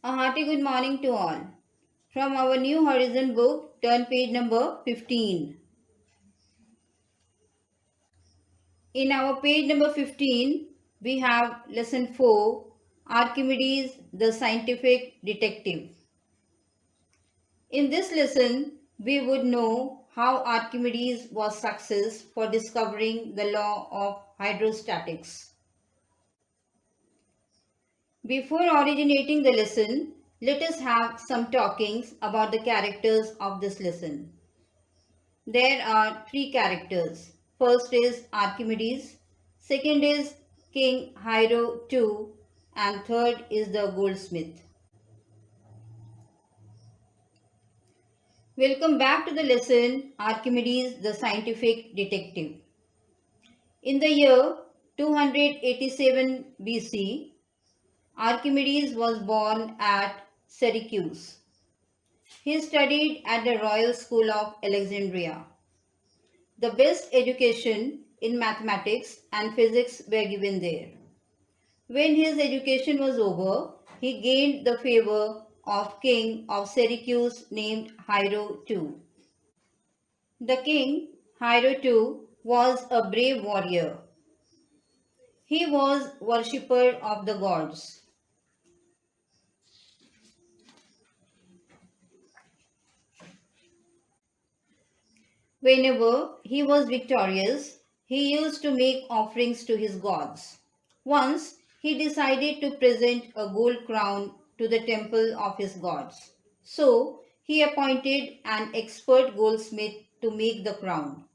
A hearty good morning to all. From our New Horizon book, turn page number 15. In our page number 15, we have lesson 4, Archimedes, the scientific detective. In this lesson, we would know how Archimedes was success for discovering the law of hydrostatics. Before originating the lesson, let us have some talkings about the characters of this lesson. There are three characters. First is Archimedes, second is King Hiero II, and third is the goldsmith. Welcome back to the lesson Archimedes the Scientific Detective. In the year 287 BC, Archimedes was born at Syracuse. He studied at the Royal School of Alexandria. The best education in mathematics and physics were given there. When his education was over, he gained the favor of king of Syracuse named Hiero II. The king, Hiero II, was a brave warrior. He was worshipper of the gods. Whenever he was victorious, he used to make offerings to his gods. Once, he decided to present a gold crown to the temple of his gods. So, he appointed an expert goldsmith to make the crown.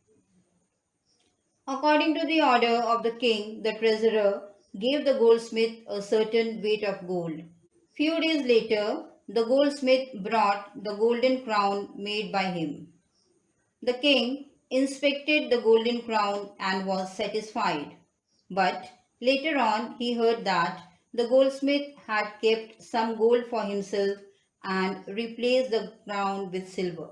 According to the order of the king, the treasurer gave the goldsmith a certain weight of gold. Few days later, the goldsmith brought the golden crown made by him. The king inspected the golden crown and was satisfied. But later on he heard that the goldsmith had kept some gold for himself and replaced the crown with silver.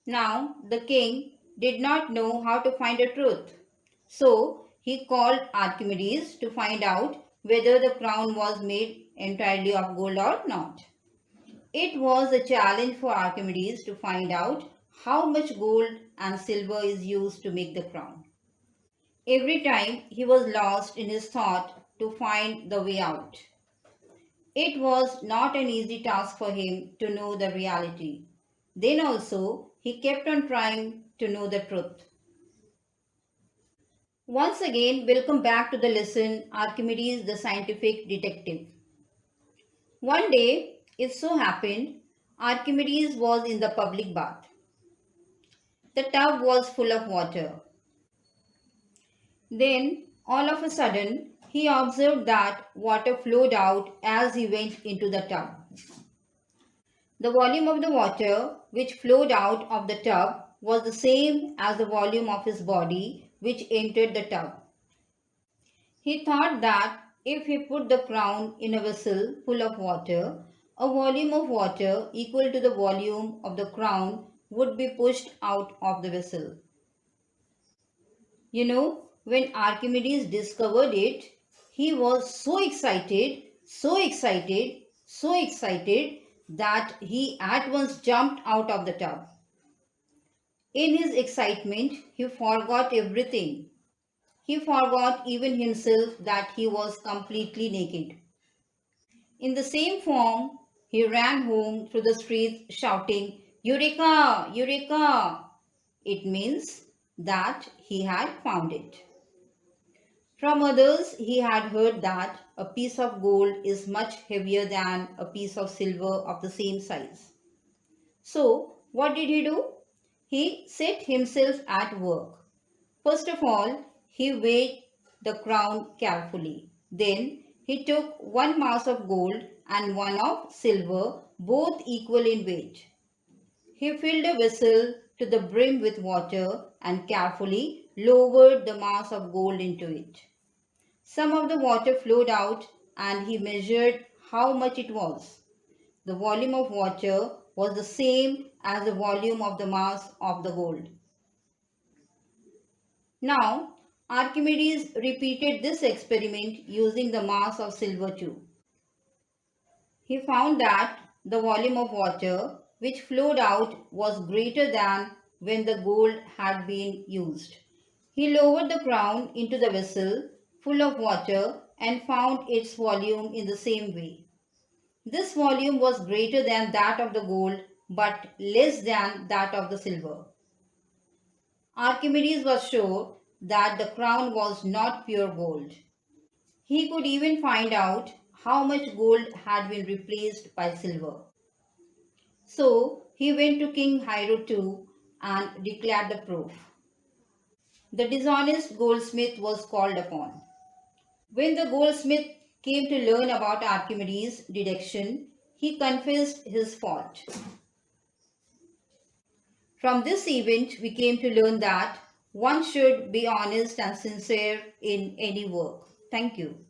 Now the king did not know how to find the truth. So he called Archimedes to find out whether the crown was made entirely of gold or not. It was a challenge for Archimedes to find out how much gold and silver is used to make the crown. Every time he was lost in his thought to find the way out. It was not an easy task for him to know the reality. Then also, he kept on trying to know the truth. Once again, welcome back to the lesson Archimedes the Scientific Detective. One day, it so happened, Archimedes was in the public bath. The tub was full of water. Then, all of a sudden, he observed that water flowed out as he went into the tub. The volume of the water which flowed out of the tub was the same as the volume of his body which entered the tub. He thought that if he put the crown in a vessel full of water, a volume of water equal to the volume of the crown would be pushed out of the vessel. When Archimedes discovered it, he was so excited that he at once jumped out of the tub. In his excitement, he forgot everything. He forgot even himself that he was completely naked. In the same form, he ran home through the streets shouting, Eureka! Eureka! It means that he had found it. From others, he had heard that a piece of gold is much heavier than a piece of silver of the same size. So, what did he do? He set himself at work. First of all, he weighed the crown carefully. Then, he took one mass of gold and one of silver, both equal in weight. He filled a vessel to the brim with water and carefully lowered the mass of gold into it. Some of the water flowed out and he measured how much it was. The volume of water was the same as the volume of the mass of the gold. Now, Archimedes repeated this experiment using the mass of silver too. He found that the volume of water which flowed out was greater than when the gold had been used. He lowered the crown into the vessel full of water and found its volume in the same way. This volume was greater than that of the gold but less than that of the silver. Archimedes was sure that the crown was not pure gold. He could even find out how much gold had been replaced by silver. So he went to King Hiero too and declared the proof. The dishonest goldsmith was called upon. When the goldsmith came to learn about Archimedes' deduction, he confessed his fault. From this event, we came to learn that one should be honest and sincere in any work. Thank you.